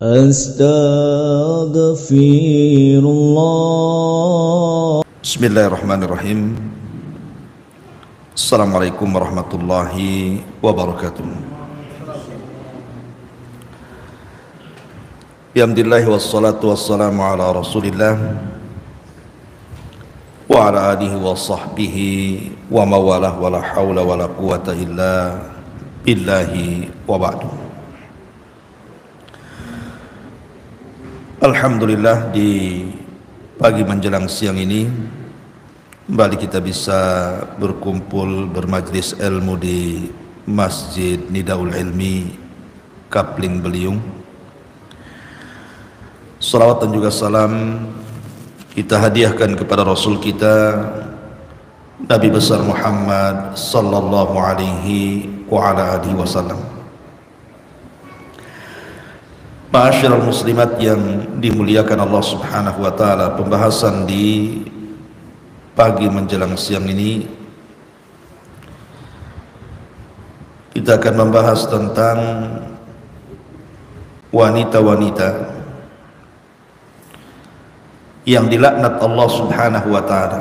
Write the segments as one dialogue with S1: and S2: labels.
S1: Astaghfirullah. Bismillahirrahmanirrahim. Assalamualaikum warahmatullahi wabarakatuh. Alhamdulillah wassalatu wassalamu ala Rasulillah wa ala alihi wa sahbihi wa mawalah wa la hawla wa la quwata illa billahi wa ba'du. Alhamdulillah, di pagi menjelang siang ini kembali kita bisa berkumpul bermajlis ilmu di Masjid Nidaul Ilmi Kapling Beliung. Salawat dan juga salam kita hadiahkan kepada Rasul kita Nabi besar Muhammad sallallahu alaihi wa ala alihi wasallam. Ma'asyiral muslimat yang dimuliakan Allah Subhanahu wa taala, pembahasan di pagi menjelang siang ini kita akan membahas tentang wanita-wanita yang dilaknat Allah Subhanahu wa taala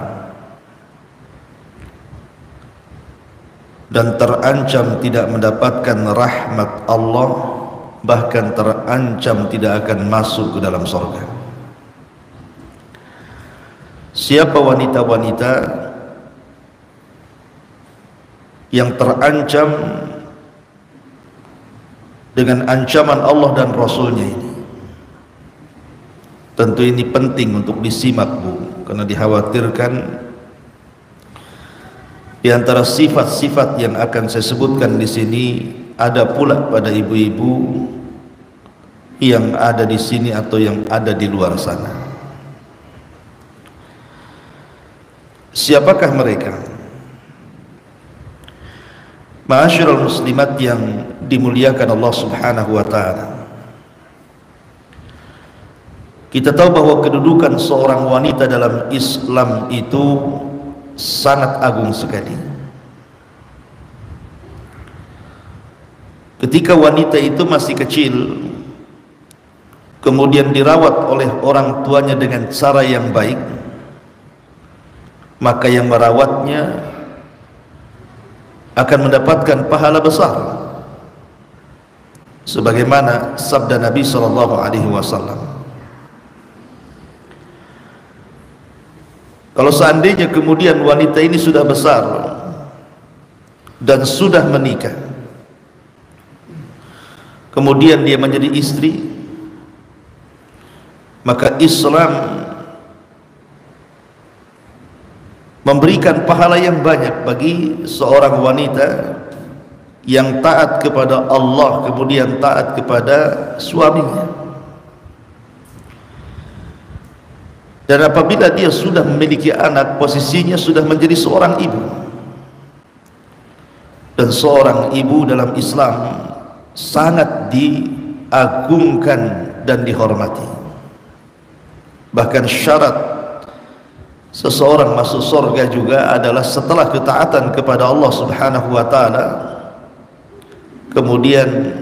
S1: dan terancam tidak mendapatkan rahmat Allah, bahkan terancam tidak akan masuk ke dalam surga. Siapa wanita-wanita yang terancam dengan ancaman Allah dan Rasulnya ini? Tentu ini penting untuk disimak, Bu, karena dikhawatirkan di antara sifat-sifat yang akan saya sebutkan di sini ada pula pada ibu-ibu yang ada di sini atau yang ada di luar sana. Siapakah mereka? Ma'asyiral muslimat yang dimuliakan Allah Subhanahu wa taala, kita tahu bahwa kedudukan seorang wanita dalam Islam itu sangat agung sekali. Ketika wanita itu masih kecil, kemudian dirawat oleh orang tuanya dengan cara yang baik, maka yang merawatnya akan mendapatkan pahala besar, sebagaimana sabda Nabi sallallahu alaihi wasallam, kalau seandainya kemudian wanita ini sudah besar dan sudah menikah, kemudian dia menjadi istri, maka Islam memberikan pahala yang banyak bagi seorang wanita yang taat kepada Allah kemudian taat kepada suaminya. Dan apabila dia sudah memiliki anak, posisinya sudah menjadi seorang ibu. Dan seorang ibu dalam Islam sangat diagungkan dan dihormati. Bahkan syarat seseorang masuk surga juga adalah setelah ketaatan kepada Allah Subhanahu wa taala, kemudian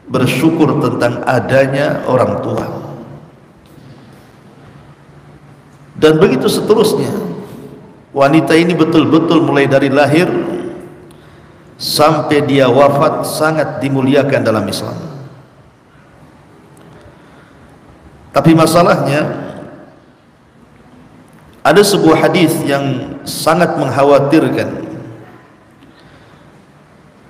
S1: bersyukur tentang adanya orang tua. Dan begitu seterusnya. Wanita ini betul-betul mulai dari lahir sampai dia wafat sangat dimuliakan dalam Islam. Tapi masalahnya, ada sebuah hadis yang sangat mengkhawatirkan,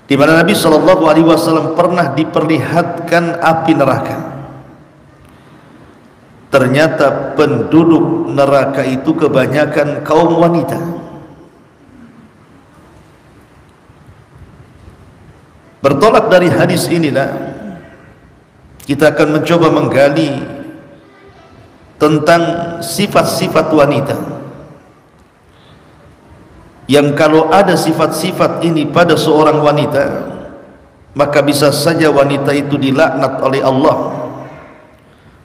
S1: di mana Nabi sallallahu alaihi wasallam pernah diperlihatkan api neraka. Ternyata penduduk neraka itu kebanyakan kaum wanita. Bertolak dari hadis inilah kita akan mencoba menggali tentang sifat-sifat wanita, yang kalau ada sifat-sifat ini pada seorang wanita, maka bisa saja wanita itu dilaknat oleh Allah,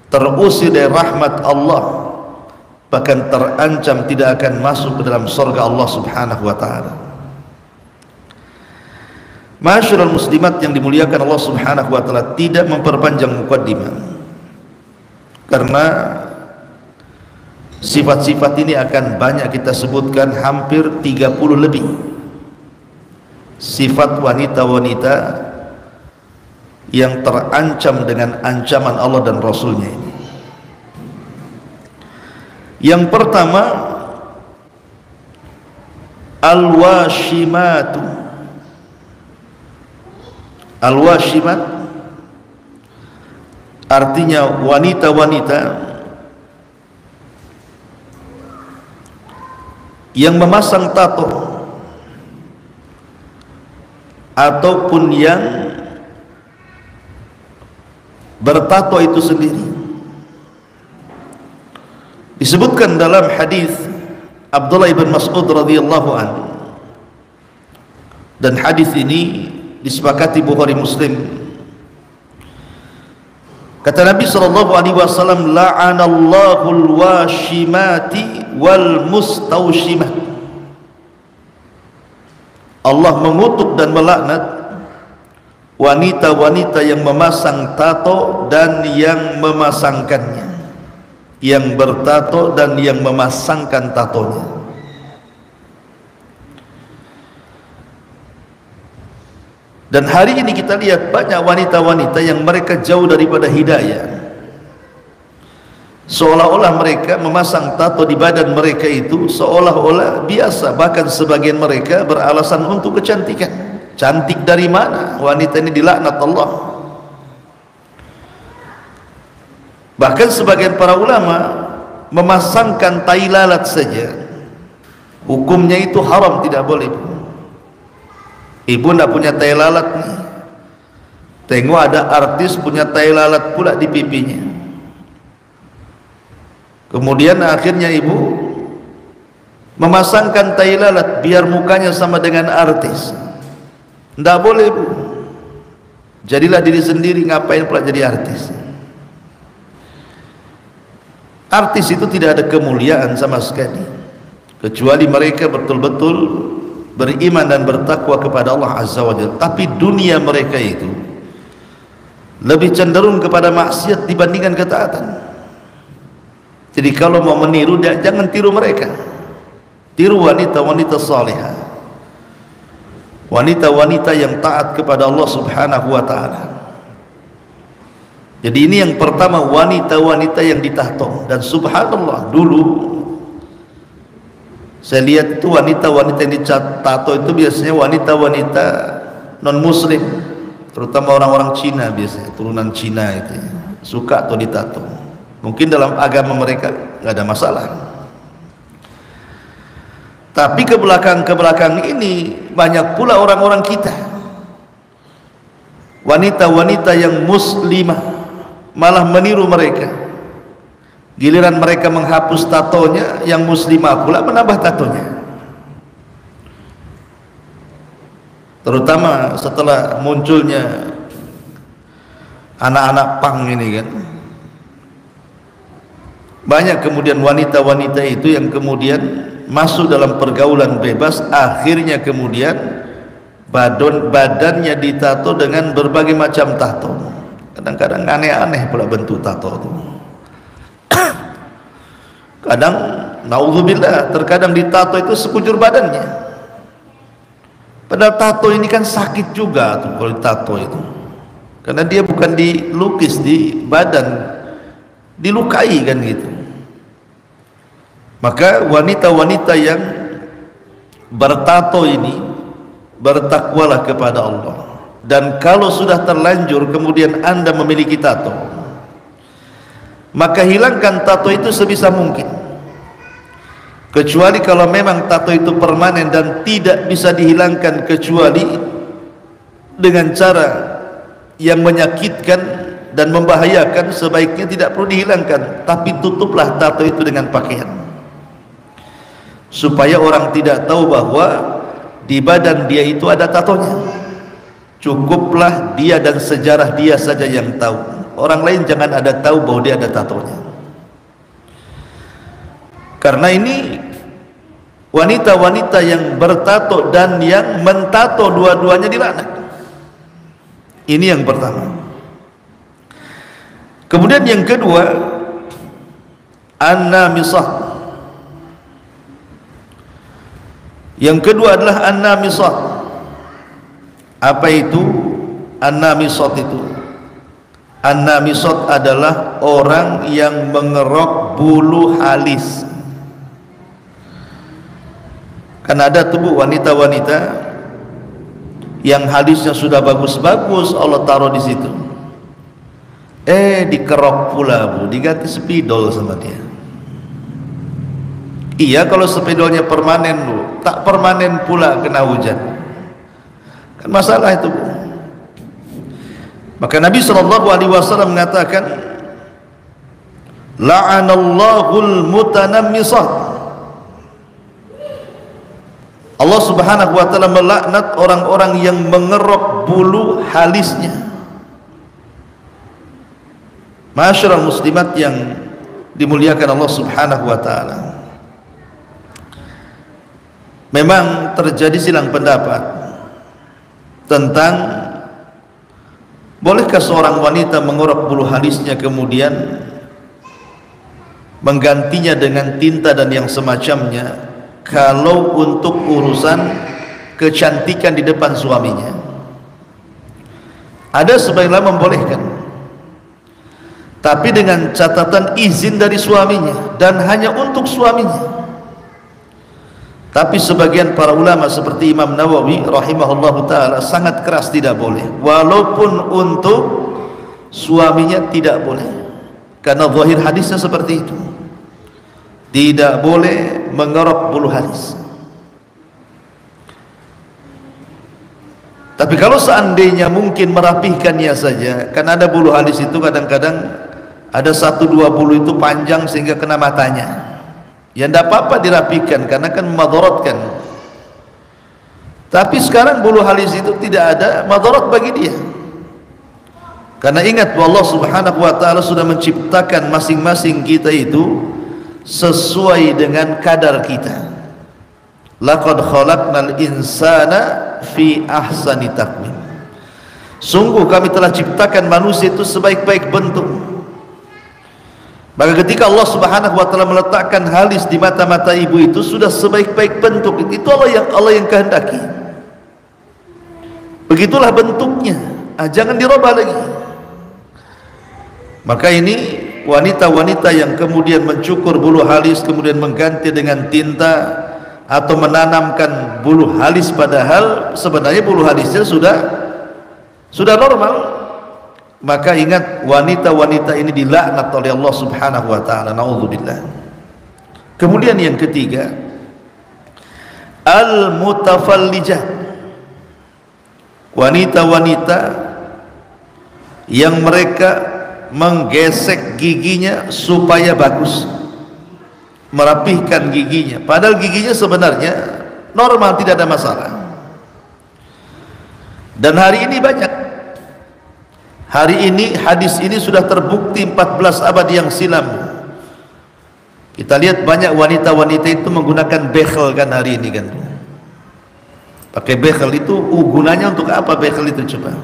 S1: terusir dari rahmat Allah, bahkan terancam tidak akan masuk ke dalam surga Allah Subhanahu wa taala. Ma'asyiral muslimat yang dimuliakan Allah Subhanahu wa taala, tidak memperpanjang mukaddimah, karena sifat-sifat ini akan banyak kita sebutkan, hampir 30 lebih sifat wanita-wanita yang terancam dengan ancaman Allah dan Rasulnya ini. Yang pertama, al-washimatu. Al-washimat artinya wanita-wanita yang memasang tato ataupun yang bertato itu sendiri. Disebutkan dalam hadis Abdullah ibn Mas'ud radhiyallahu anhu, dan hadis ini disepakati Bukhari Muslim. Kata Nabi sallallahu alaihi wasallam, la'anallahu al-washimati wal mustawshimat. Allah mengutuk dan melaknat wanita-wanita yang memasang tato dan yang memasangkannya, yang bertato dan yang memasangkan tatonya. Dan hari ini kita lihat banyak wanita-wanita yang mereka jauh daripada hidayah, seolah-olah mereka memasang tato di badan mereka itu seolah-olah biasa. Bahkan sebagian mereka beralasan untuk kecantikan. Cantik dari mana? Wanita ini dilaknat Allah. Bahkan sebagian para ulama memasangkan tai lalat saja, hukumnya itu haram, tidak boleh. Ibu tidak punya tai lalat nih, tengok ada artis punya tai lalat pula di pipinya, kemudian akhirnya ibu memasangkan tai lalat biar mukanya sama dengan artis. Tidak boleh, Bu. Jadilah diri sendiri, ngapain pula jadi artis? Artis itu tidak ada kemuliaan sama sekali, kecuali mereka betul-betul beriman dan bertakwa kepada Allah Azza wa Jalla. Tapi dunia mereka itu lebih cenderung kepada maksiat dibandingkan ketaatan. Jadi kalau mau meniru, jangan tiru mereka. Tiru wanita-wanita salihah, wanita-wanita yang taat kepada Allah Subhanahu wa ta'ala. Jadi ini yang pertama, wanita-wanita yang ditato. Dan subhanallah, dulu saya lihat itu wanita-wanita yang ditato itu biasanya wanita-wanita non muslim, terutama orang-orang Cina, biasanya turunan Cina itu suka tuh ditato. Mungkin dalam agama mereka nggak ada masalah, tapi ke belakang ini banyak pula orang-orang kita, wanita-wanita yang muslimah malah meniru mereka. Giliran mereka menghapus tatonya, yang muslimah pula menambah tatonya. Terutama setelah munculnya anak-anak pang ini kan, banyak kemudian wanita-wanita itu yang kemudian masuk dalam pergaulan bebas, akhirnya kemudian badannya ditato dengan berbagai macam tato. Kadang-kadang aneh-aneh pula bentuk tato itu. Kadang naudzubillah, terkadang ditato itu sekujur badannya. Padahal tato ini kan sakit juga tuh kalau ditato itu, karena dia bukan dilukis di badan, dilukai kan gitu. Maka wanita-wanita yang bertato ini bertakwalah kepada Allah. Dan kalau sudah terlanjur kemudian Anda memiliki tato, maka hilangkan tato itu sebisa mungkin. Kecuali kalau memang tato itu permanen dan tidak bisa dihilangkan kecuali dengan cara yang menyakitkan dan membahayakan, sebaiknya tidak perlu dihilangkan, tapi tutuplah tato itu dengan pakaian, supaya orang tidak tahu bahwa di badan dia itu ada tatonya. Cukuplah dia dan sejarah dia saja yang tahu, orang lain jangan ada tahu bahwa dia ada tatonya. Karena ini wanita-wanita yang bertato dan yang mentato, dua-duanya dilaknat. Ini yang pertama. Kemudian yang kedua, an-namisah. Yang kedua adalah an-namisah. Apa itu an-namisah itu? An-namisah adalah orang yang mengerok bulu halis. Kan ada tubuh wanita-wanita yang halisnya sudah bagus-bagus Allah taruh di situ. Dikerok pula, Bu, diganti spidol sama dia. Iya, kalau spidolnya permanen, Bu, tak permanen pula kena hujan. Kan masalah itu, Bu. Maka Nabi SAW mengatakan, la'anallahul mutanammisat. Allah Subhanahu wa ta'ala melaknat orang-orang yang mengerok bulu halisnya. Masyarul muslimat yang dimuliakan Allah Subhanahu wa ta'ala, memang terjadi silang pendapat tentang bolehkah seorang wanita mengerok bulu halisnya kemudian menggantinya dengan tinta dan yang semacamnya kalau untuk urusan kecantikan di depan suaminya. Ada sebagian membolehkan, tapi dengan catatan izin dari suaminya dan hanya untuk suaminya. Tapi sebagian para ulama seperti Imam Nawawi rahimahullahu ta'ala sangat keras tidak boleh, walaupun untuk suaminya tidak boleh, karena zahir hadisnya seperti itu. Tidak boleh mengerok bulu halis. Tapi kalau seandainya mungkin merapihkannya saja, kan ada bulu halis itu kadang-kadang ada 1-2 bulu itu panjang sehingga kena matanya. Ya tidak apa-apa dirapihkan karena kan memadaratkan. Tapi sekarang bulu halis itu tidak ada madarat bagi dia. Karena ingat bahwa Allah Subhanahu wa ta'ala sudah menciptakan masing-masing kita itu sesuai dengan kadar kita. Laqad khalaqnal insana fi ahsani taqwim. Sungguh kami telah ciptakan manusia itu sebaik-baik bentuk. Maka ketika Allah Subhanahu wa ta'ala meletakkan halis di mata-mata ibu itu sudah sebaik-baik bentuk, itu Allah yang kehendaki. Begitulah bentuknya. Jangan dirubah lagi. Maka ini wanita-wanita yang kemudian mencukur bulu halis kemudian mengganti dengan tinta atau menanamkan bulu halis, padahal sebenarnya bulu halisnya sudah normal, maka ingat wanita-wanita ini dilaknat oleh Allah Subhanahu wa ta'ala. Naudzubillah. Kemudian yang ketiga, al-mutafallijah, wanita-wanita yang mereka menggesek giginya supaya bagus, merapihkan giginya, padahal giginya sebenarnya normal, tidak ada masalah. Dan hari ini banyak, hari ini hadis ini sudah terbukti 14 abad yang silam. Kita lihat banyak wanita-wanita itu menggunakan bekhel kan hari ini kan, pakai bekhel itu gunanya untuk apa? Bekhel itu coba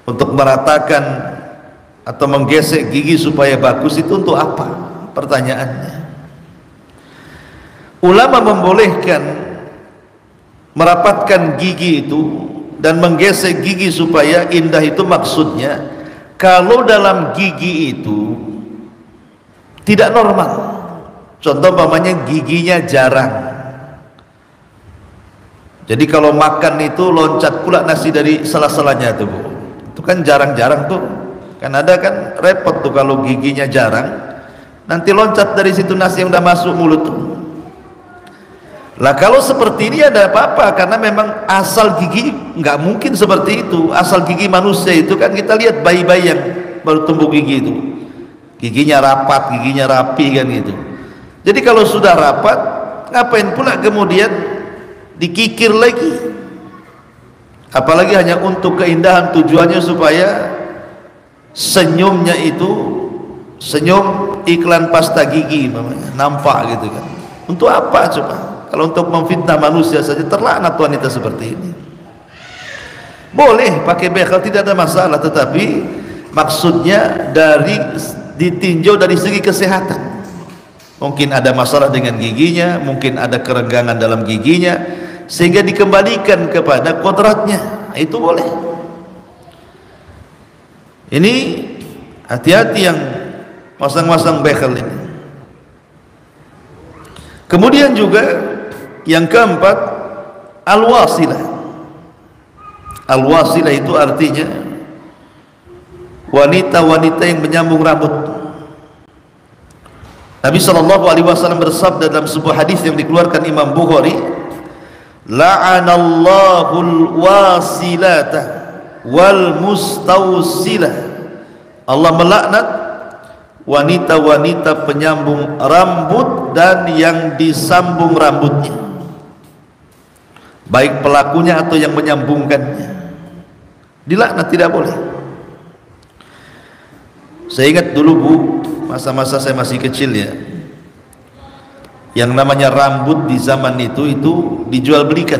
S1: untuk meratakan atau menggesek gigi supaya bagus, itu untuk apa? Pertanyaannya. Ulama membolehkan merapatkan gigi itu dan menggesek gigi supaya indah, itu maksudnya kalau dalam gigi itu tidak normal. Contoh umpamanya giginya jarang, jadi kalau makan itu loncat pula nasi dari sela-selanya tuh, Bu. Itu kan jarang-jarang tuh. Kan ada kan repot tuh kalau giginya jarang, nanti loncat dari situ nasi yang udah masuk mulut tuh. Lah kalau seperti ini ada apa-apa, karena memang asal gigi nggak mungkin seperti itu. Asal gigi manusia itu kan kita lihat bayi-bayi yang baru tumbuh gigi itu, giginya rapat, giginya rapi kan gitu. Jadi kalau sudah rapat, ngapain pula kemudian dikikir lagi? Apalagi hanya untuk keindahan, tujuannya supaya senyumnya itu senyum iklan pasta gigi nampak gitu kan. Untuk apa coba? Kalau untuk memfitnah manusia saja terlaknat wanita seperti ini. Boleh pakai bekhel, tidak ada masalah, tetapi maksudnya dari ditinjau dari segi kesehatan. Mungkin ada masalah dengan giginya, mungkin ada kerenggangan dalam giginya, sehingga dikembalikan kepada kodratnya. Itu boleh. Ini hati-hati yang masang-masang bekel ini. Kemudian juga yang keempat, al-wasilah. Al-wasilah itu artinya wanita-wanita yang menyambung rambut. Nabi SAW bersabda dalam sebuah hadis yang dikeluarkan Imam Bukhari, la'anallahul wasilata wal mustawsilah. Allah melaknat wanita-wanita penyambung rambut dan yang disambung rambutnya, baik pelakunya atau yang menyambungkannya. Dilaknat, tidak boleh. Saya ingat dulu Bu, masa-masa saya masih kecil ya, yang namanya rambut di zaman itu dijual belikan,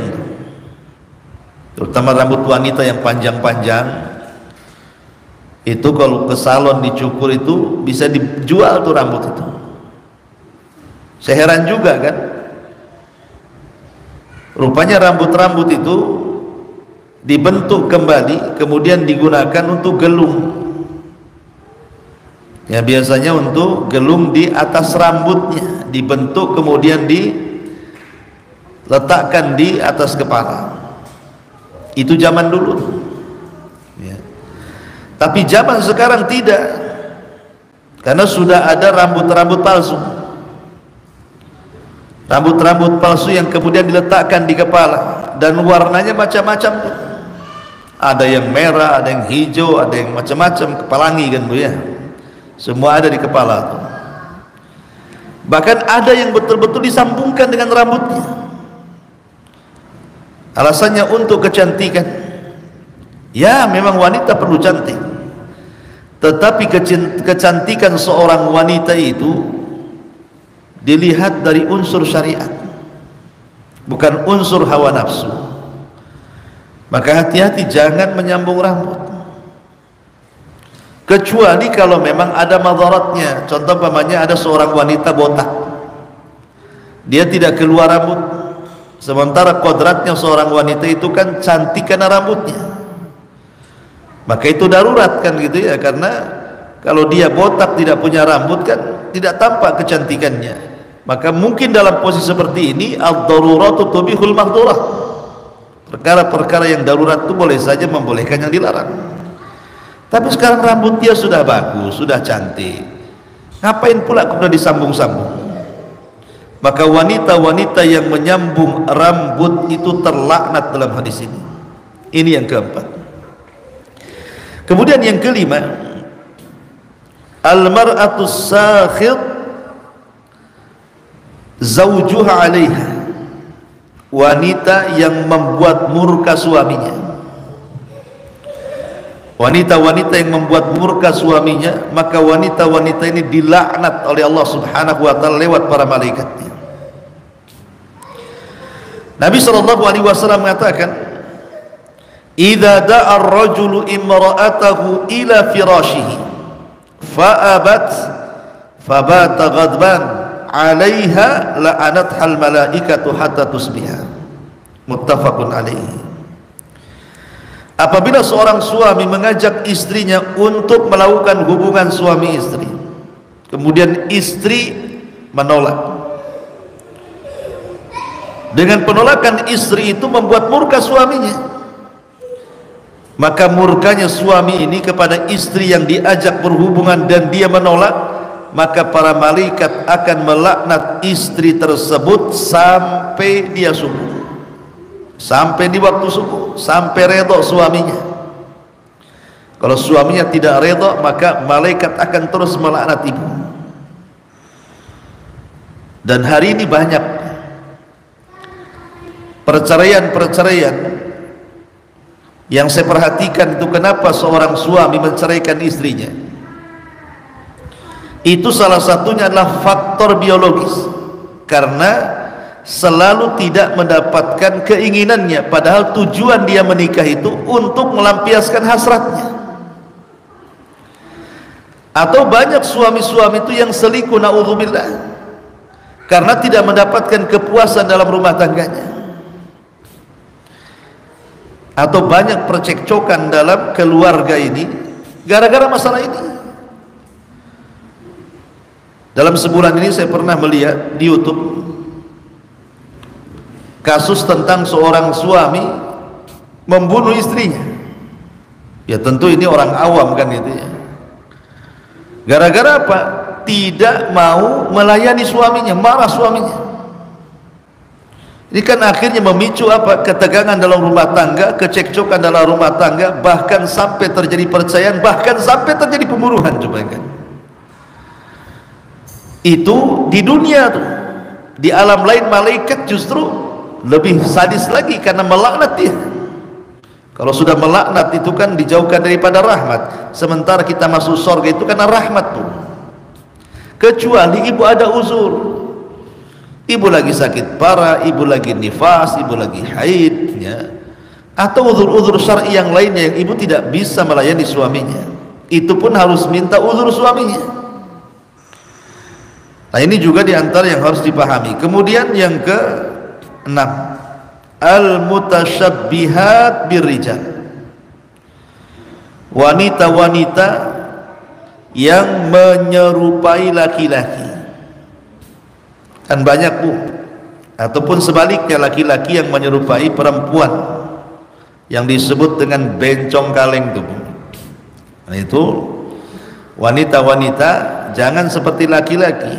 S1: terutama rambut wanita yang panjang-panjang. Itu kalau ke salon dicukur itu bisa dijual tuh rambut itu. Saya heran juga kan, rupanya rambut-rambut itu dibentuk kembali kemudian digunakan untuk gelung. Ya, biasanya untuk gelung di atas rambutnya, dibentuk kemudian diletakkan di atas kepala. Itu zaman dulu ya. Tapi zaman sekarang tidak, karena sudah ada rambut-rambut palsu. Rambut-rambut palsu yang kemudian diletakkan di kepala dan warnanya macam-macam. Ada yang merah, ada yang hijau, ada yang macam-macam, kepalangi kan Bu ya. Semua ada di kepala tuh. Bahkan ada yang betul-betul disambungkan dengan rambutnya. Alasannya untuk kecantikan. Ya, memang wanita perlu cantik, tetapi kecantikan seorang wanita itu dilihat dari unsur syariat, bukan unsur hawa nafsu. Maka hati-hati, jangan menyambung rambut, kecuali kalau memang ada madaratnya. Contoh pamannya, ada seorang wanita botak, dia tidak keluar rambut, sementara kodratnya seorang wanita itu kan cantik karena rambutnya. Maka itu darurat kan gitu ya, karena kalau dia botak tidak punya rambut kan tidak tampak kecantikannya. Maka mungkin dalam posisi seperti ini, ad-daruratu tubihul mahdurah. Perkara-perkara yang darurat itu boleh saja membolehkan yang dilarang. Tapi sekarang rambut dia sudah bagus, sudah cantik, ngapain pula kemudian disambung-sambung? Maka wanita-wanita yang menyambung rambut itu terlaknat dalam hadis ini. Ini yang keempat. Kemudian yang kelima, al-mar'atus sakhit zawjuha 'alaiha. Wanita yang membuat murka suaminya. Wanita-wanita yang membuat murka suaminya, maka wanita-wanita ini dilaknat oleh Allah Subhanahu wa taala lewat para malaikatnya. Nabi SAW mengatakan, idza da'a ar-rajulu imra'atahu ila firashihi fa'abat fabata ghadban 'alaiha la'anathal malaikatu hatta tusbiha. Muttafaqun alaihi. Apabila seorang suami mengajak istrinya untuk melakukan hubungan suami istri, kemudian istri menolak, dengan penolakan istri itu membuat murka suaminya, maka murkanya suami ini kepada istri yang diajak berhubungan dan dia menolak, maka para malaikat akan melaknat istri tersebut sampai dia subuh, sampai di waktu subuh, sampai redha suaminya. Kalau suaminya tidak redha, maka malaikat akan terus melaknat ibu. Dan hari ini banyak perceraian-perceraian yang saya perhatikan itu. Kenapa seorang suami menceraikan istrinya? Itu salah satunya adalah faktor biologis, karena selalu tidak mendapatkan keinginannya, padahal tujuan dia menikah itu untuk melampiaskan hasratnya. Atau banyak suami-suami itu yang selingkuh, naudzubillah, karena tidak mendapatkan kepuasan dalam rumah tangganya. Atau banyak percekcokan dalam keluarga ini gara-gara masalah ini. Dalam sebulan ini saya pernah melihat di YouTube kasus tentang seorang suami membunuh istrinya. Ya tentu ini orang awam kan itu ya. Gara-gara apa? Tidak mau melayani suaminya, marah suaminya. Ini kan akhirnya memicu apa? Ketegangan dalam rumah tangga, kecekcokan dalam rumah tangga, bahkan sampai terjadi perceraian, bahkan sampai terjadi pembunuhan. Coba kan? Itu di dunia tuh. Di alam lain malaikat justru lebih sadis lagi karena melaknat dia. Kalau sudah melaknat itu kan dijauhkan daripada rahmat. Sementara kita masuk surga itu karena rahmat tuh. Kecuali ibu ada uzur, ibu lagi sakit parah, ibu lagi nifas, ibu lagi haid, ya, atau uzur-uzur syar'i yang lainnya yang ibu tidak bisa melayani suaminya, itu pun harus minta uzur suaminya. Nah ini juga diantara yang harus dipahami. Kemudian yang ke-6, al-mutasyabbihat birrijal, wanita-wanita yang menyerupai laki-laki. Kan banyak bu, ataupun sebaliknya laki-laki yang menyerupai perempuan, yang disebut dengan bencong kaleng tuh bu. Nah itu wanita-wanita jangan seperti laki-laki,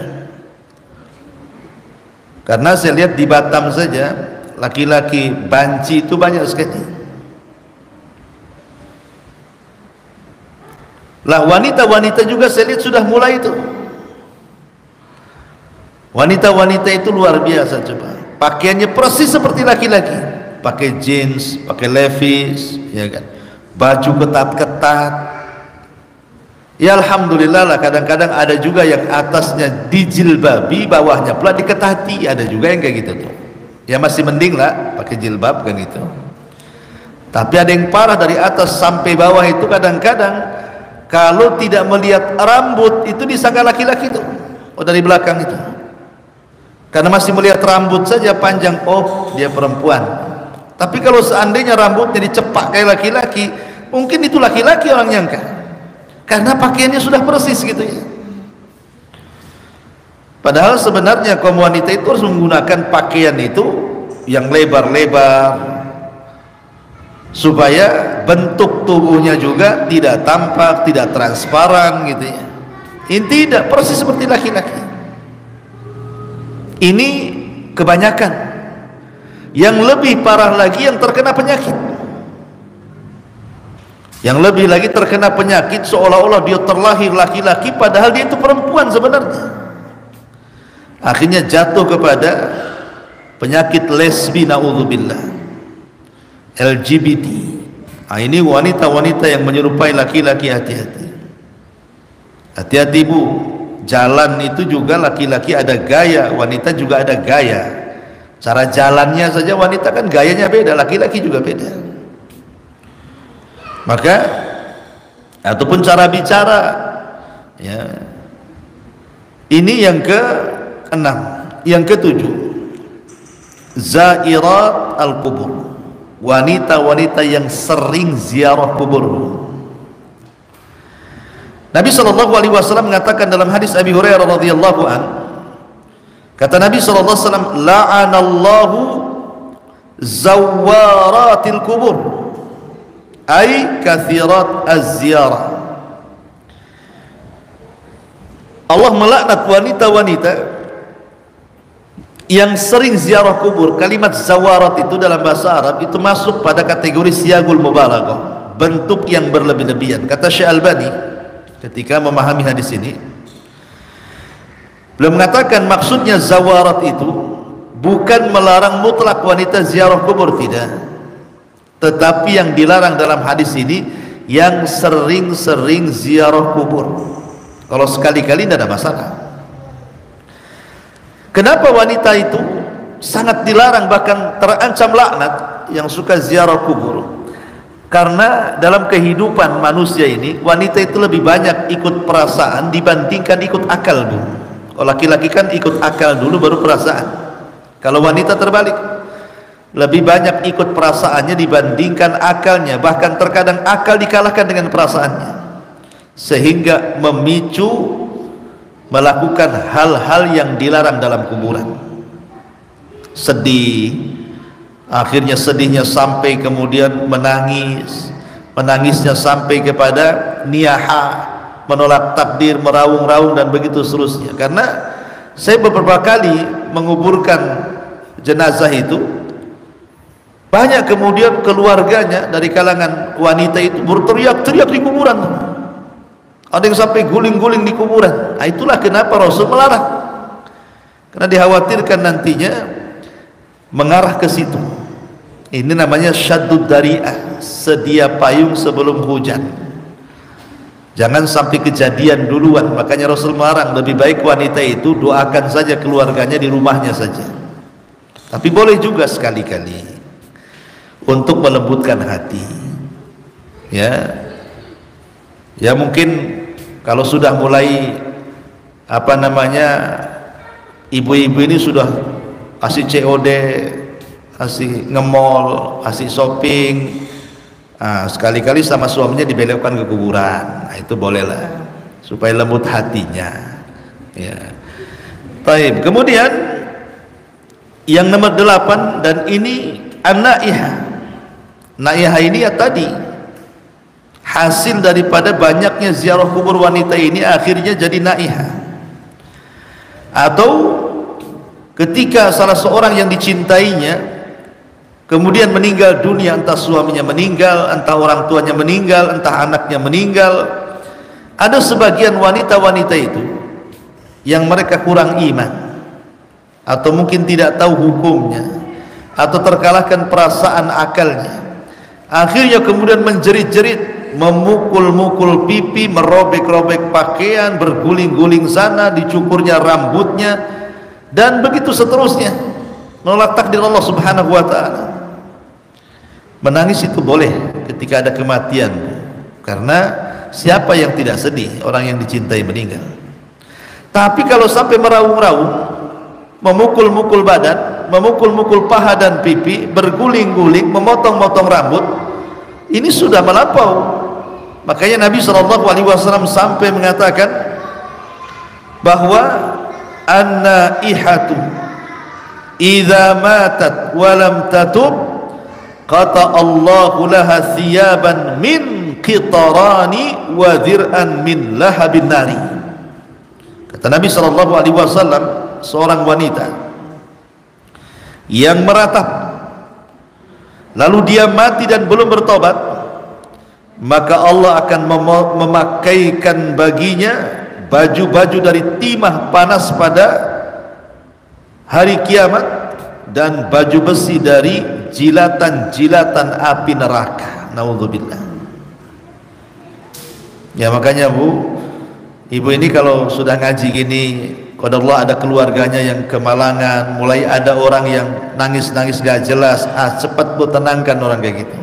S1: karena saya lihat di Batam saja laki-laki banci itu banyak sekali. Lah wanita-wanita juga saya lihat sudah mulai itu. Wanita-wanita itu luar biasa coba. Pakaiannya persis seperti laki-laki. Pakai jeans, pakai levi's, ya kan. Baju ketat-ketat. Ya alhamdulillah lah, kadang-kadang ada juga yang atasnya dijilbabi, bawahnya pula diketati, ada juga yang kayak gitu tuh. Ya masih mending lah pakai jilbab kan gitu. Tapi ada yang parah, dari atas sampai bawah itu kadang-kadang kalau tidak melihat rambut itu disangka laki-laki tuh. Oh dari belakang itu. Karena masih melihat rambut saja panjang, oh dia perempuan. Tapi kalau seandainya rambutnya dicepak kayak laki-laki, mungkin itu laki-laki orang nyangka. Karena pakaiannya sudah persis gitu ya. Padahal sebenarnya kaum wanita itu harus menggunakan pakaian itu yang lebar-lebar, supaya bentuk tubuhnya juga tidak tampak, tidak transparan gitu ya. Ini tidak persis seperti laki-laki. Ini kebanyakan. Yang lebih parah lagi yang terkena penyakit. Yang lebih lagi terkena penyakit seolah-olah dia terlahir laki-laki padahal dia itu perempuan sebenarnya. Akhirnya jatuh kepada penyakit lesbi, naudzubillah, LGBT. Nah, ini wanita-wanita yang menyerupai laki-laki, hati-hati. Hati-hati bu, jalan itu juga laki-laki ada gaya, wanita juga ada gaya. Cara jalannya saja wanita kan gayanya beda, laki-laki juga beda. Maka ataupun cara bicara, ya. Ini yang ke-6. Yang ke-7, zairat al-qubur, wanita-wanita yang sering ziarah kubur. Nabi SAW mengatakan dalam hadis Abi Hurairah radhiyallahu an, kata Nabi SAW, la'anallahu zawaratil kubur, ay kathirat az-ziyarah. Allah melaknat wanita-wanita yang sering ziarah kubur. Kalimat zawarat itu dalam bahasa Arab itu masuk pada kategori siyagul mubalaghah, bentuk yang berlebih-lebihan. Kata Syekh Albani ketika memahami hadis ini, beliau mengatakan maksudnya zawarat itu bukan melarang mutlak wanita ziarah kubur, tidak, tetapi yang dilarang dalam hadis ini yang sering-sering ziarah kubur. Kalau sekali-kali tidak ada masalah. Kenapa wanita itu sangat dilarang, bahkan terancam laknat yang suka ziarah kubur? Karena dalam kehidupan manusia ini, wanita itu lebih banyak ikut perasaan dibandingkan ikut akal dulu. Kalau laki-laki kan ikut akal dulu baru perasaan. Kalau wanita terbalik, lebih banyak ikut perasaannya dibandingkan akalnya. Bahkan terkadang akal dikalahkan dengan perasaannya, sehingga memicu melakukan hal-hal yang dilarang dalam kuburan. Sedih, akhirnya sedihnya sampai kemudian menangis, menangisnya sampai kepada niyaha, menolak takdir, meraung-raung dan begitu seterusnya. Karena saya beberapa kali menguburkan jenazah itu, banyak kemudian keluarganya dari kalangan wanita itu berteriak-teriak di kuburan. Ada yang sampai guling-guling di kuburan. Nah, itulah kenapa Rasul melarang, karena dikhawatirkan nantinya mengarah ke situ. Ini namanya syaddud dari'ah, sedia payung sebelum hujan. Jangan sampai kejadian duluan. Makanya Rasul melarang, lebih baik wanita itu doakan saja keluarganya di rumahnya saja. Tapi boleh juga sekali-kali untuk melembutkan hati. Ya mungkin kalau sudah mulai ibu-ibu ini sudah asik COD, asik nge-mall, asik shopping, sekali-kali sama suaminya dibelokkan ke kuburan. Nah, itu bolehlah supaya lembut hatinya. Ya. Baik. Kemudian yang nomor 8, dan ini an-naihah. Naihah ini ya tadi hasil daripada banyaknya ziarah kubur wanita ini, akhirnya jadi naihah. Atau ketika salah seorang yang dicintainya kemudian meninggal dunia, entah suaminya meninggal, entah orang tuanya meninggal, entah anaknya meninggal. Ada sebagian wanita-wanita itu yang mereka kurang iman, atau mungkin tidak tahu hukumnya, atau terkalahkan perasaan akalnya, akhirnya kemudian menjerit-jerit, memukul-mukul pipi, merobek-robek pakaian, berguling-guling sana, dicukurnya rambutnya, dan begitu seterusnya, menolak takdir Allah Subhanahu wa ta'ala. Menangis itu boleh ketika ada kematian, karena siapa yang tidak sedih orang yang dicintai meninggal. Tapi kalau sampai meraung-raung, memukul-mukul badan, memukul-mukul paha dan pipi, berguling-guling, memotong-motong rambut, ini sudah melampau. Makanya Nabi SAW sampai mengatakan bahwa an-naihatu idza matat wa lam tatub qata Allahu laha thiyaban min qitarani wa dhir'an min lahabin nari. Kata Nabi SAW, seorang wanita yang meratap lalu dia mati dan belum bertobat, maka Allah akan memakaikan baginya baju-baju dari timah panas pada hari kiamat, dan baju besi dari jilatan-jilatan api neraka. Naudzubillah. Ya, makanya ibu ini kalau sudah ngaji gini, qadarullah ada keluarganya yang kemalangan, mulai ada orang yang nangis-nangis gak jelas, cepat bu tenangkan orang kayak gitu.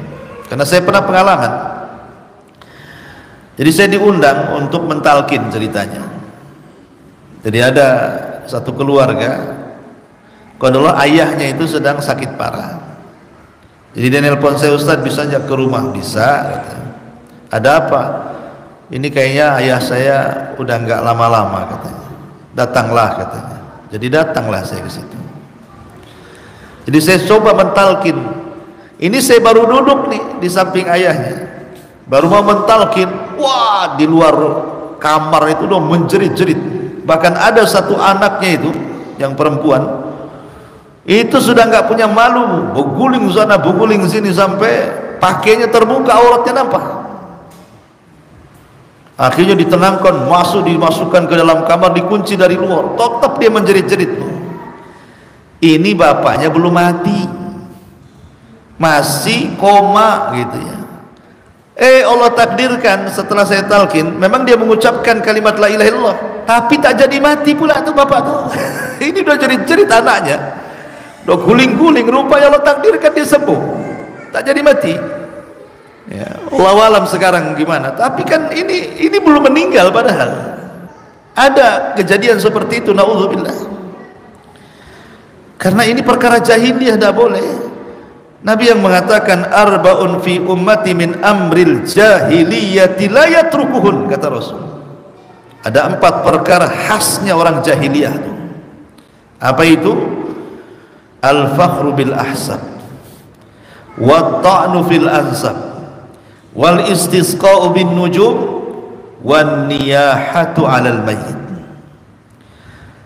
S1: Karena saya pernah pengalaman. Jadi saya diundang untuk mentalkin ceritanya. Jadi ada satu keluarga, qadarullah ayahnya itu sedang sakit parah. Jadi dia nelpon saya, Ustaz bisa nggak ke rumah? Bisa, kata. Ada apa? Ini kayaknya ayah saya udah nggak lama-lama, katanya. Datanglah, katanya. Jadi datanglah saya ke situ. Jadi saya coba mentalkin. Ini saya baru duduk nih di samping ayahnya, baru mau mentalkin, wah di luar kamar itu udah menjerit-jerit. Bahkan ada satu anaknya itu yang perempuan itu sudah nggak punya malu, beguling sana beguling sini sampai pakainya terbuka, auratnya nampak. Akhirnya ditenangkan, dimasukkan ke dalam kamar, dikunci dari luar. Tetap dia menjerit-jerit. Ini bapaknya belum mati, masih koma gitu ya. Allah takdirkan setelah saya talkin, memang dia mengucapkan kalimat la ilaha illallah, tapi tak jadi mati pula tuh bapak tuh. Ini udah jerit-jerit anaknya, udah guling-guling, rupanya Allah takdirkan dia sembuh, tak jadi mati. Ya, Allahu alam sekarang gimana. Tapi kan ini belum meninggal padahal. Ada kejadian seperti itu, naudzubillah. Karena ini perkara jahiliyah, tidak boleh. Nabi yang mengatakan arba'un fi ummati min amril jahiliyati la yatrukuhun, kata Rasul. Ada 4 perkara khasnya orang jahiliyah. Apa itu? Al-fakhru bil ahsab, wa ta'nu fil ansab, wal istisqa'u bin nujum, wan niyahatu 'alal mayyit.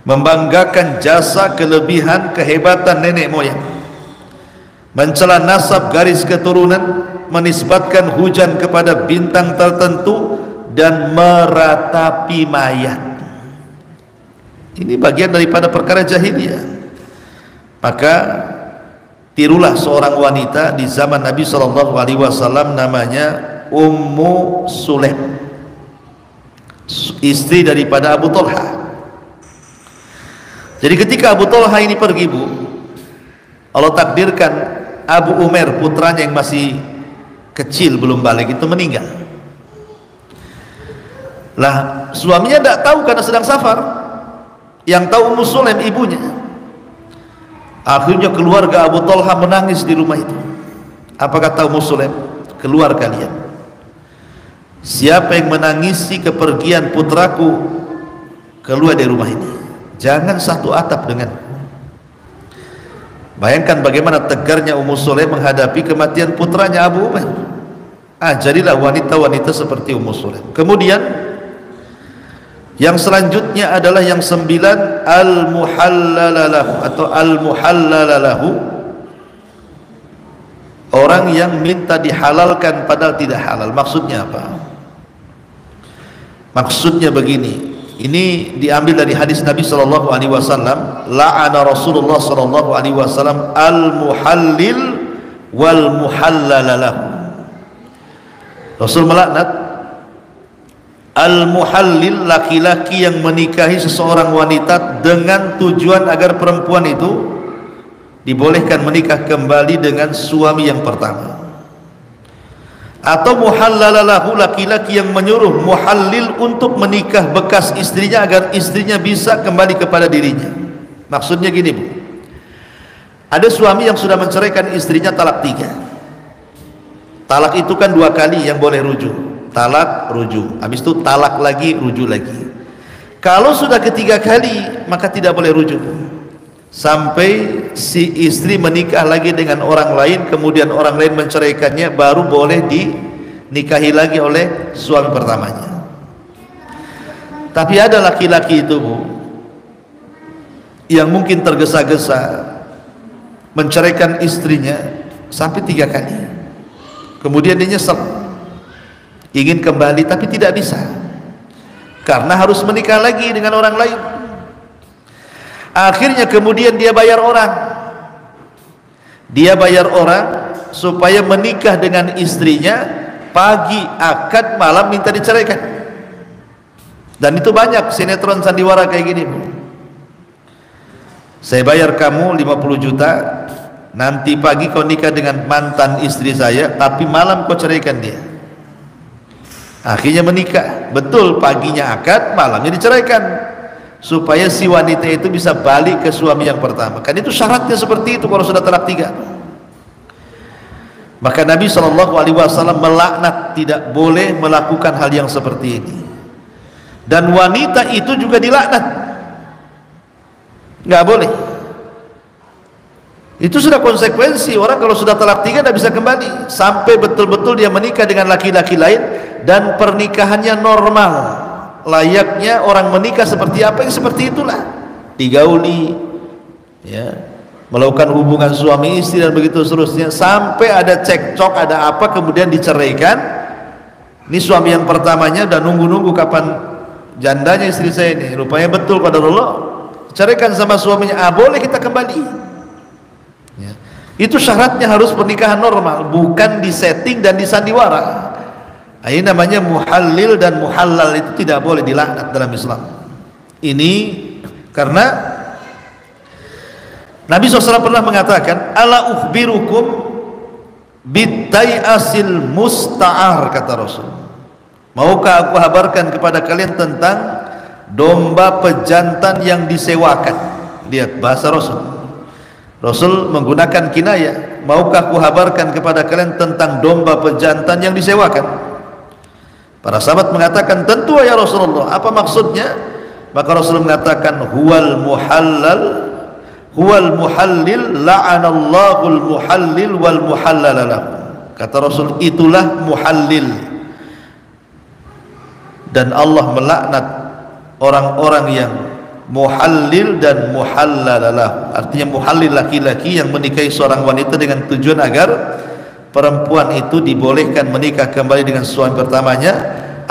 S1: Membanggakan jasa, kelebihan, kehebatan nenek moyang, mencela nasab garis keturunan, menisbatkan hujan kepada bintang tertentu, dan meratapi mayat. Ini bagian daripada perkara jahiliyah. Maka tirulah seorang wanita di zaman Nabi SAW, namanya Ummu Sulaim, istri daripada Abu Talha. Jadi ketika Abu Talha ini pergi, Bu, Allah takdirkan Abu Umair, putranya yang masih kecil belum balik, itu meninggal. Lah suaminya tidak tahu karena sedang safar. Yang tahu Ummu Sulaim, ibunya. Akhirnya keluarga Abu Talha menangis di rumah itu. Apa kata Ummu Sulaim? Keluar kalian. Siapa yang menangisi kepergian putraku, keluar dari rumah ini. Jangan satu atap dengan. Bayangkan bagaimana tegarnya Ummu Sulaim menghadapi kematian putranya Abu Umair. Jadilah wanita-wanita seperti Ummu Sulaim. Kemudian yang selanjutnya adalah yang 9, al-muhallalalahu atau al-muhallalalahu, orang yang minta dihalalkan padahal tidak halal. Maksudnya apa? Maksudnya begini. Ini diambil dari hadis Nabi SAW. La'ana Rasulullah SAW al-muhallil wal muhallalalahu. Rasul melaknat al-muhallil, laki-laki yang menikahi seseorang wanita dengan tujuan agar perempuan itu dibolehkan menikah kembali dengan suami yang pertama. Atau muhallalalahu, laki-laki yang menyuruh muhallil untuk menikah bekas istrinya agar istrinya bisa kembali kepada dirinya. Maksudnya gini, Bu. Ada suami yang sudah menceraikan istrinya talak 3. Talak itu kan 2 kali yang boleh rujuk. Talak, rujuk, habis itu talak lagi, rujuk lagi. Kalau sudah ketiga kali, maka tidak boleh rujuk sampai si istri menikah lagi dengan orang lain, kemudian orang lain menceraikannya, baru boleh dinikahi lagi oleh suami pertamanya. Tapi ada laki-laki itu, Bu, yang mungkin tergesa-gesa menceraikan istrinya sampai 3 kali, kemudian dia nyesel, ingin kembali tapi tidak bisa karena harus menikah lagi dengan orang lain. Akhirnya kemudian dia bayar orang supaya menikah dengan istrinya, pagi akad, malam minta diceraikan. Dan itu banyak sinetron sandiwara kayak gini, Bu. Saya bayar kamu 50 juta, nanti pagi kau nikah dengan mantan istri saya, tapi malam kau ceraikan dia. Akhirnya menikah, betul, paginya akad, malamnya diceraikan, supaya si wanita itu bisa balik ke suami yang pertama. Kan itu syaratnya seperti itu kalau sudah talak 3. Maka Nabi SAW melaknat, tidak boleh melakukan hal yang seperti ini. Dan wanita itu juga dilaknat, nggak boleh. Itu sudah konsekuensi. Orang kalau sudah talak 3 tidak bisa kembali sampai betul-betul dia menikah dengan laki-laki lain dan pernikahannya normal, layaknya orang menikah seperti apa, yang seperti itulah, digauli, ya, melakukan hubungan suami istri dan begitu seterusnya, sampai ada cekcok, ada apa, kemudian diceraikan. Ini suami yang pertamanya dan nunggu-nunggu kapan jandanya istri saya ini, rupanya betul pada Allah ceraikan sama suaminya, boleh kita kembali, ya. Itu syaratnya harus pernikahan normal, bukan disetting dan disandiwara. Ini namanya muhallil dan muhallal, itu tidak boleh dilaknat dalam Islam. Ini karena Nabi SAW pernah mengatakan, ala ukhbirukum bitai'asil musta'ar, kata Rasul. Maukah aku kabarkan kepada kalian tentang domba pejantan yang disewakan? Lihat bahasa Rasul. Rasul menggunakan kinayah. Maukah aku kabarkan kepada kalian tentang domba pejantan yang disewakan? Para sahabat mengatakan, tentu ya Rasulullah. Apa maksudnya? Maka Rasul mengatakan, huwal muhallil la'anallahul muhallil wal muhallalalah. Kata Rasul, itulah muhallil, dan Allah melaknat orang-orang yang muhallil dan muhallalalah. Artinya muhallil laki-laki yang menikahi seorang wanita dengan tujuan agar perempuan itu dibolehkan menikah kembali dengan suami pertamanya.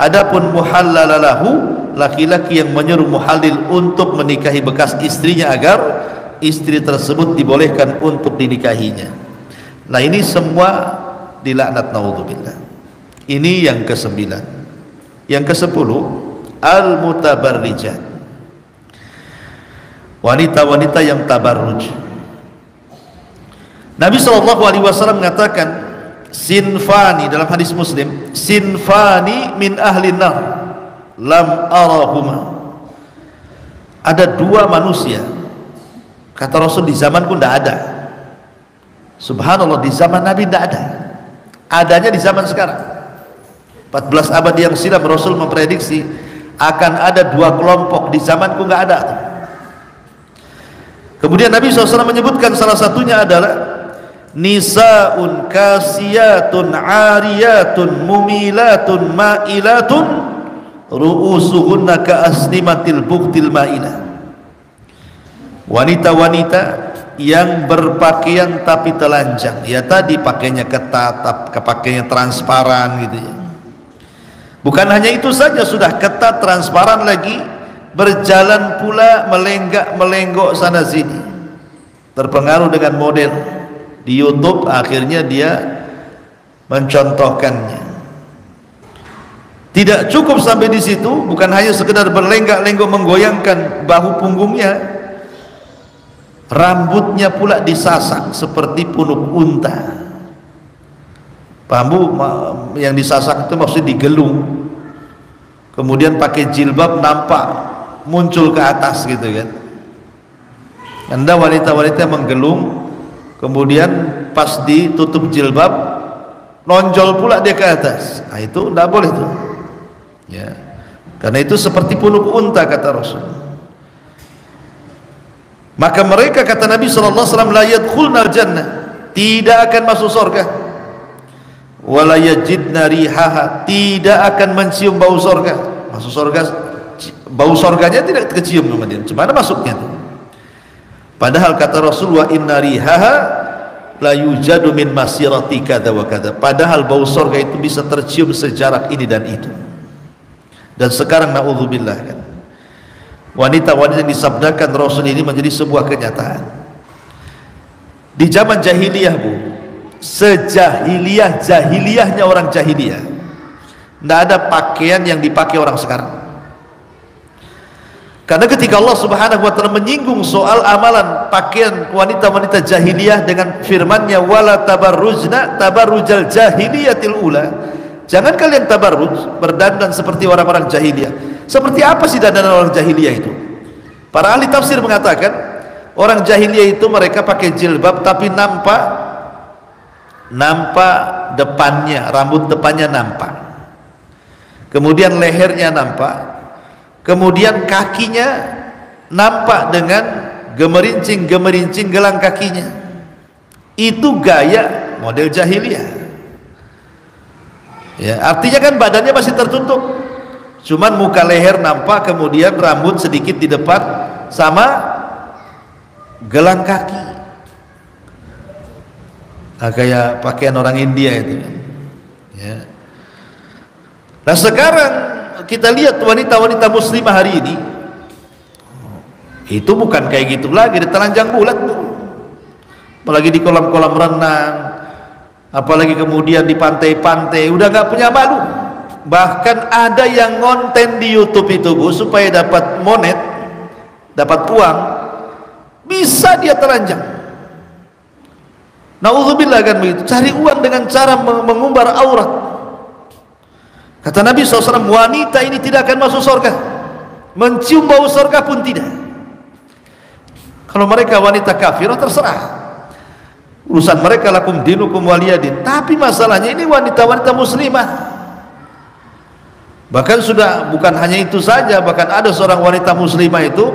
S1: Adapun muhallalalahu, laki-laki yang menyuruh muhallil untuk menikahi bekas istrinya agar istri tersebut dibolehkan untuk dinikahinya. Nah, ini semua dilaknat, naudzubillah. Ini yang ke-9. Yang ke-10, al-mutabarrijat, wanita-wanita yang tabarruj. Nabi SAW mengatakan, sinfani, dalam hadis Muslim, sinfani min ahli nar lam arahuma. Ada dua manusia, kata Rasul, di zamanku tidak ada. Subhanallah, di zaman Nabi tidak ada, adanya di zaman sekarang. 14 abad yang silam Rasul memprediksi akan ada dua kelompok, di zamanku nggak ada. Kemudian Nabi SAW menyebutkan salah satunya adalah nisaun kasiyatun ariyatun mumilatun ma'ilatun ru'usuhunna ka'asnimatil buktil ma'ilah. Wanita-wanita yang berpakaian tapi telanjang, ya tadi pakainya ketat, pakainya transparan gitu ya. Bukan hanya itu saja, sudah ketat transparan lagi, berjalan pula melenggak-melenggok sana sini, terpengaruh dengan model di YouTube, akhirnya dia mencontohkannya. Tidak cukup sampai di situ, bukan hanya sekedar berlenggak-lenggok menggoyangkan bahu punggungnya, rambutnya pula disasak seperti punuk unta. Bambu yang disasak itu maksudnya digelung, kemudian pakai jilbab nampak muncul ke atas gitu kan. Anda wanita-wanita menggelung, kemudian pas ditutup jilbab nonjol pula dia ke atas. Nah, itu tidak boleh tuh ya, karena itu seperti punuk unta, kata Rasul. Maka mereka, kata Nabi SAW, la yadkhulnal jannah, tidak akan masuk surga, wala yajidna rihaha, tidak akan mencium bau surga. Masuk surga, bau surganya tidak kecium sama dia, gimana masuknya tuh? Padahal kata Rasul, wa inna rihaha la yujadu min masirati kadza wa kadza, padahal bau surga itu bisa tercium sejarak ini dan itu. Dan sekarang naudzubillah kan, wanita-wanita yang disabdakan Rasul ini menjadi sebuah kenyataan. Di zaman jahiliyah, Bu, sejahiliyahnya orang jahiliyah, tidak ada pakaian yang dipakai orang sekarang. Karena ketika Allah Subhanahu wa ta'ala menyinggung soal amalan pakaian wanita-wanita jahiliyah dengan firman-Nya, wala tabarrujna tabarrujal jahiliyatil ula, jangan kalian tabarruj, berdandan seperti orang-orang jahiliyah. Seperti apa sih dandanan orang jahiliyah itu? Para ahli tafsir mengatakan, orang jahiliyah itu mereka pakai jilbab tapi nampak depannya, rambut depannya nampak, kemudian lehernya nampak, kemudian kakinya nampak dengan gemerincing gelang kakinya. Itu gaya model jahiliyah ya, artinya kan badannya masih tertutup, cuman muka leher nampak, kemudian rambut sedikit di depan sama gelang kaki. Nah, kayak pakaian orang India itu ya. Nah, sekarang kita lihat wanita-wanita muslimah hari ini itu bukan kayak gitu lagi, di telanjang bulat, apalagi di kolam-kolam renang, apalagi kemudian di pantai-pantai, udah nggak punya malu. Bahkan ada yang ngonten di YouTube itu, Bu, supaya dapat monet, dapat uang, bisa dia telanjang. Naudzubillah kan begitu, cari uang dengan cara mengumbar aurat. Kata Nabi SAW, wanita ini tidak akan masuk surga, mencium bau surga pun tidak. Kalau mereka wanita kafir, terserah, urusan mereka, lakum dinukum waliyadin. Tapi masalahnya ini wanita-wanita muslimah. Bahkan sudah bukan hanya itu saja, bahkan ada seorang wanita muslimah itu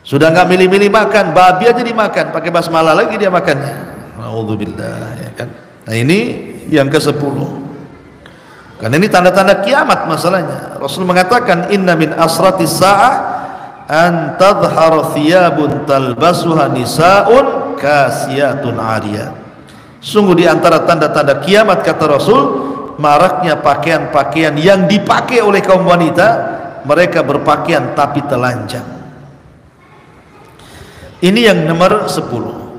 S1: sudah nggak milih-milih makan, babi aja dimakan, pakai basmalah lagi dia makannya. Alhamdulillah, ya kan. Nah ini yang ke-10. Karena ini tanda-tanda kiamat masalahnya. Rasul mengatakan, inna min asratis sa'ah an tadhhara thiyabun talbasuha nisa'un kasiyatun 'ariyah. Sungguh di antara tanda-tanda kiamat, kata Rasul, maraknya pakaian-pakaian yang dipakai oleh kaum wanita. Mereka berpakaian tapi telanjang. Ini yang nomor 10.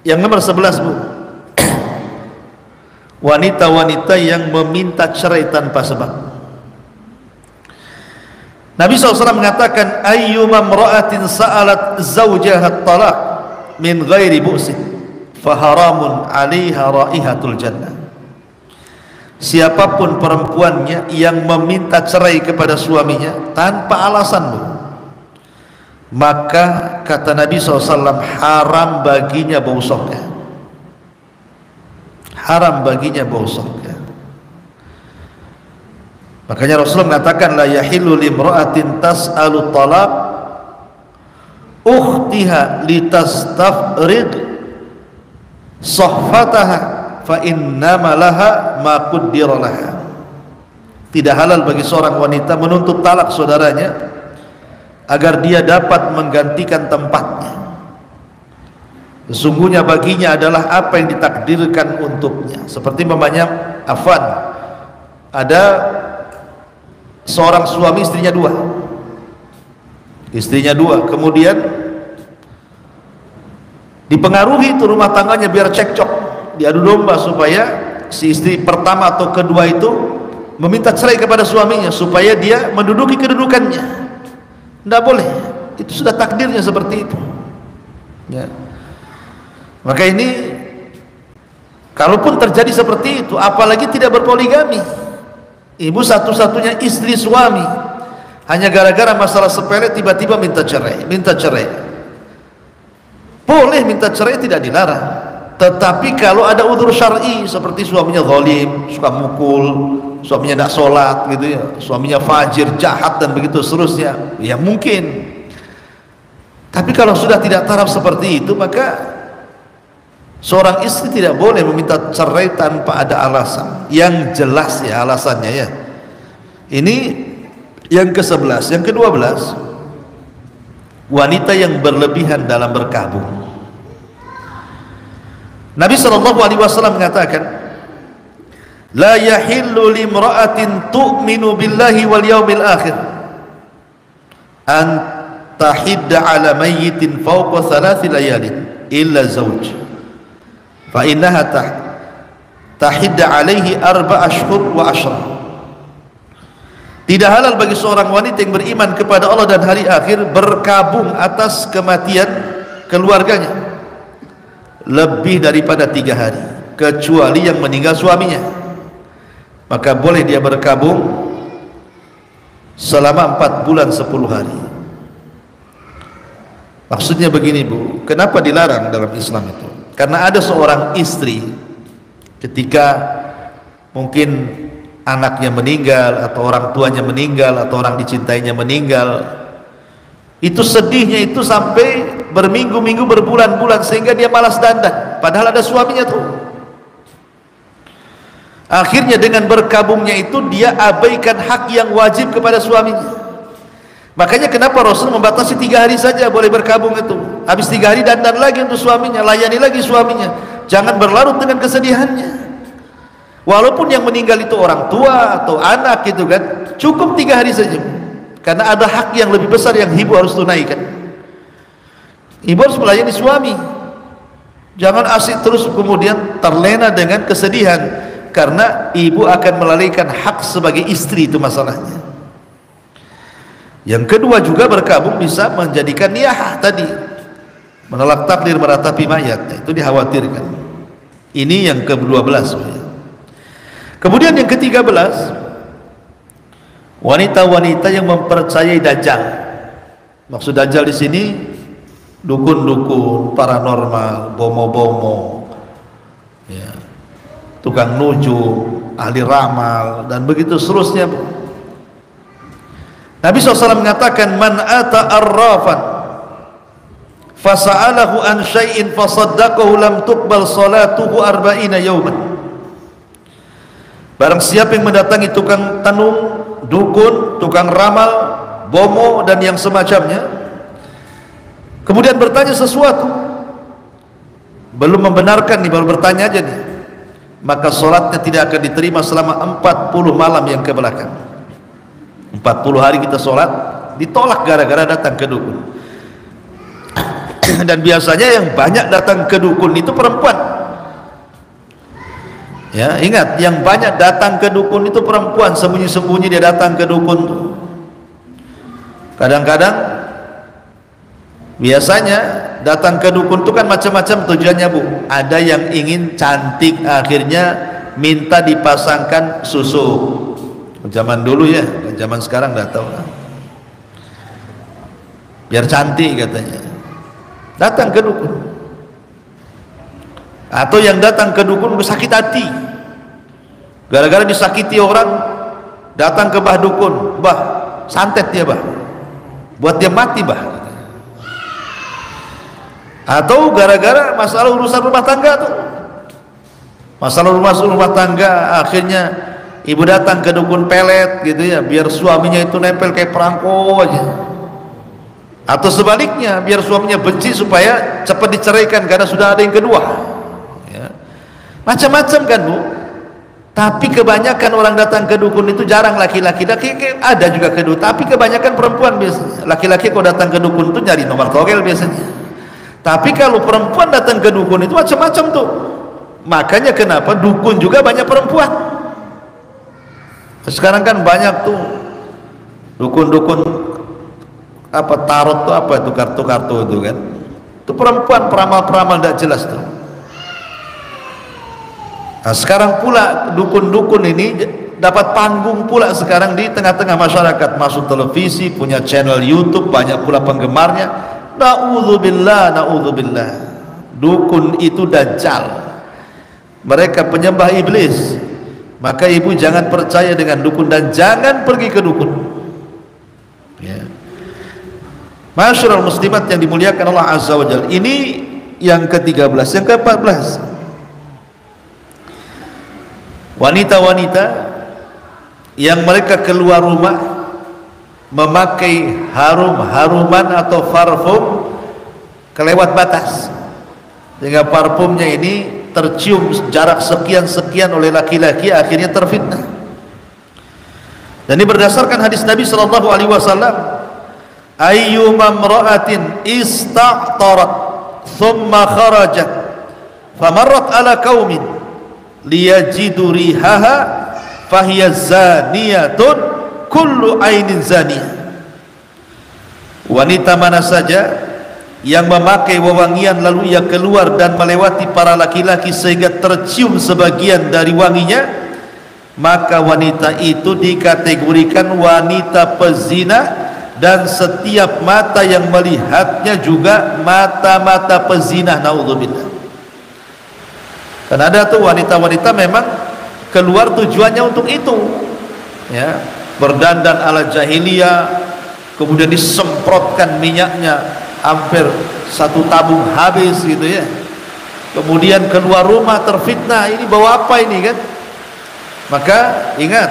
S1: Yang nomor 11, Bu, wanita-wanita yang meminta cerai tanpa sebab. Nabi SAW mengatakan, ayyuma imra'atin sa'alat zawjaha talaq min ghairi bu'sin faharamun 'alaiha raihatul jannah. Siapapun perempuannya yang meminta cerai kepada suaminya tanpa alasan, Bu, maka kata Nabi SAW, haram baginya bau surga. Haram baginya bau surga. Makanya Rasulullah mengatakan, la yahillu limra'atin tas'alu talaq ukhtiha litastafrid sahfataha fa innama laha ma qaddara laha. Tidak halal bagi seorang wanita menuntut talak saudaranya agar dia dapat menggantikan tempatnya. Sesungguhnya baginya adalah apa yang ditakdirkan untuknya. Seperti mamanya Affan, ada seorang suami, istrinya dua, kemudian dipengaruhi itu rumah tangganya biar cekcok, diadu domba supaya si istri pertama atau kedua itu meminta cerai kepada suaminya supaya dia menduduki kedudukannya. Tidak boleh, itu sudah takdirnya seperti itu, ya. Maka ini kalaupun terjadi seperti itu, apalagi tidak berpoligami, ibu satu-satunya istri suami, hanya gara-gara masalah sepele tiba-tiba minta cerai. Boleh minta cerai, tidak dilarang. Tetapi kalau ada udzur syar'i seperti suaminya zalim, suka mukul, suaminya tidak sholat gitu ya, suaminya fajir, jahat dan begitu seterusnya, ya mungkin. Tapi kalau sudah tidak taraf seperti itu, maka seorang istri tidak boleh meminta cerai tanpa ada alasan yang jelas, ya, alasannya, ya. Ini yang ke-11. Yang ke-12, wanita yang berlebihan dalam berkabung. Nabi SAW mengatakan, la yahillu limra'atin tu'minu billahi wal yawmil akhir an tahidda ala mayyitin fawqa 3 layalin illa zawj fa innaha tahidda alaihi 4 ashhur wa 10. Tidak halal bagi seorang wanita yang beriman kepada Allah dan hari akhir berkabung atas kematian keluarganya lebih daripada 3 hari, kecuali yang meninggal suaminya. Maka boleh dia berkabung selama 4 bulan 10 hari. Maksudnya begini, Bu, kenapa dilarang dalam Islam itu? Karena ada seorang istri ketika mungkin anaknya meninggal atau orang tuanya meninggal atau orang dicintainya meninggal, itu sedihnya itu sampai berminggu-minggu, berbulan-bulan, sehingga dia malas dandan padahal ada suaminya tuh. Akhirnya dengan berkabungnya itu dia abaikan hak yang wajib kepada suaminya. Makanya kenapa Rasul membatasi 3 hari saja boleh berkabung itu. Habis 3 hari dandan lagi untuk suaminya, layani lagi suaminya. Jangan berlarut dengan kesedihannya. Walaupun yang meninggal itu orang tua atau anak gitu kan, cukup 3 hari saja. Karena ada hak yang lebih besar yang ibu harus tunaikan. Ibu harus melayani suami. Jangan asik terus kemudian terlena dengan kesedihan, karena ibu akan melalaikan hak sebagai istri, itu masalahnya. Yang kedua juga berkabung bisa menjadikan niyahah tadi, menolak takdir, meratapi mayat, itu dikhawatirkan. Ini yang ke-12. Kemudian yang ke-13, wanita-wanita yang mempercayai Dajjal. Maksud Dajjal di sini dukun-dukun, paranormal, bomo-bomo, ya, tukang nujum, ahli ramal, dan begitu seterusnya. Nabi SAW mengatakan, man ata arrafan fasa'alahu an syai'in fasaddaqahu lam tuqbal salatuhu arba'ina yawman. Barang siapa yang mendatangi tukang tanung, dukun, tukang ramal, bomo, dan yang semacamnya, kemudian bertanya sesuatu, belum membenarkan nih, baru bertanya aja nih, maka sholatnya tidak akan diterima selama 40 malam yang kebelakang. 40 hari kita sholat ditolak gara-gara datang ke dukun. Dan biasanya yang banyak datang ke dukun itu perempuan. Ya, ingat, yang banyak datang ke dukun itu perempuan. Sembunyi-sembunyi dia datang ke dukun. Kadang-kadang biasanya datang ke dukun itu kan macam-macam tujuannya, Bu. Ada yang ingin cantik, akhirnya minta dipasangkan susu. Zaman dulu ya, zaman sekarang nggak tahu lah. Biar cantik katanya, datang ke dukun. Atau yang datang ke dukun sakit hati, gara-gara disakiti orang, datang ke bah dukun, bah santet dia bah, buat dia mati bah. Atau gara-gara masalah urusan rumah tangga tuh, masalah rumah tangga, akhirnya ibu datang ke dukun pelet gitu ya, biar suaminya itu nempel kayak perangko aja. Atau sebaliknya, biar suaminya benci supaya cepat diceraikan karena sudah ada yang kedua ya. Macam-macam kan, Bu. Tapi kebanyakan orang datang ke dukun itu jarang laki-laki. Ada juga kedua, tapi kebanyakan perempuan biasanya. Laki-laki kalau datang ke dukun itu nyari nomor togel biasanya. Tapi kalau perempuan datang ke dukun itu macam-macam tuh. Makanya kenapa dukun juga banyak perempuan. Sekarang kan banyak tuh dukun-dukun apa tarot tuh, apa itu kartu-kartu itu kan, itu perempuan, peramal-peramal tidak jelas tuh. Nah, sekarang pula dukun-dukun ini dapat panggung pula sekarang di tengah-tengah masyarakat, masuk televisi, punya channel YouTube, banyak pula penggemarnya. Na'udzubillah, na'udzubillah. Dukun itu dajjal, mereka penyembah iblis. Maka ibu jangan percaya dengan dukun dan jangan pergi ke dukun ya. Masyarul muslimat yang dimuliakan Allah Azza wa Jalla. Ini yang ke-13. Yang ke-14, wanita-wanita yang mereka keluar rumah memakai harum-haruman atau parfum kelewat batas, sehingga parfumnya ini tercium jarak sekian-sekian oleh laki-laki, akhirnya terfitnah. Dan ini berdasarkan hadis Nabi sallallahu alaihi wasallam, ayyuma imra'atin ista'tarat thumma kharajat famarrat ala qaumin liyajidu rihaha fahiya zaniyatun kullu ainin zaniyah. Wanita mana saja yang memakai wewangian lalu ia keluar dan melewati para laki-laki sehingga tercium sebagian dari wanginya, maka wanita itu dikategorikan wanita pezina, dan setiap mata yang melihatnya juga mata-mata pezina. Naudzubillah. Karena ada tuh wanita-wanita memang keluar tujuannya untuk itu ya, berdandan ala jahiliyah, kemudian disemprotkan minyaknya hampir 1 tabung habis gitu ya, kemudian keluar rumah terfitnah, ini bawa apa ini kan. Maka ingat,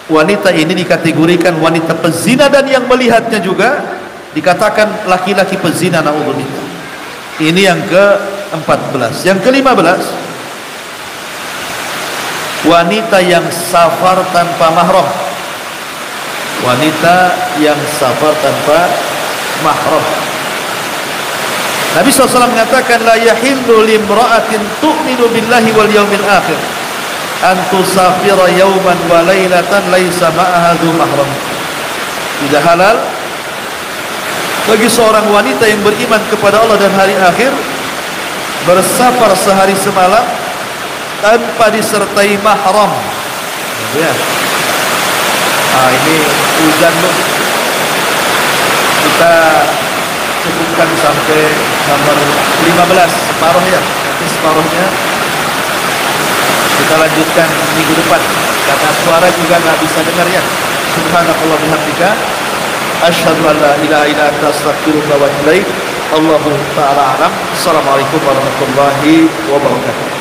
S1: wanita ini dikategorikan wanita pezina, dan yang melihatnya juga dikatakan laki-laki pezina. Naudzubillah. Ini yang ke-14. Yang ke-15, wanita yang safar tanpa mahram. Wanita yang safar tanpa mahram. Nabi SAW mengatakan, la yahillu limra'atin tu'minu billahi wal yawmil akhir an tusafira yawman wa laylatan laysa ma'aha dhu mahram. Tidak halal bagi seorang wanita yang beriman kepada Allah dan hari akhir bersafar sehari semalam tanpa disertai mahram. Ya. Ini hujan loh. Kita cukupkan sampai nomor 15 separuh ya. Nanti separuhnya kita lanjutkan minggu depan karena suara juga nggak bisa dengar ya. Subhanakallah bihamdika asyhadu an la ilaha illa anta astaghfiruka wa atubu ilaik. Allahu ta'ala alam. Assalamualaikum warahmatullahi wabarakatuh.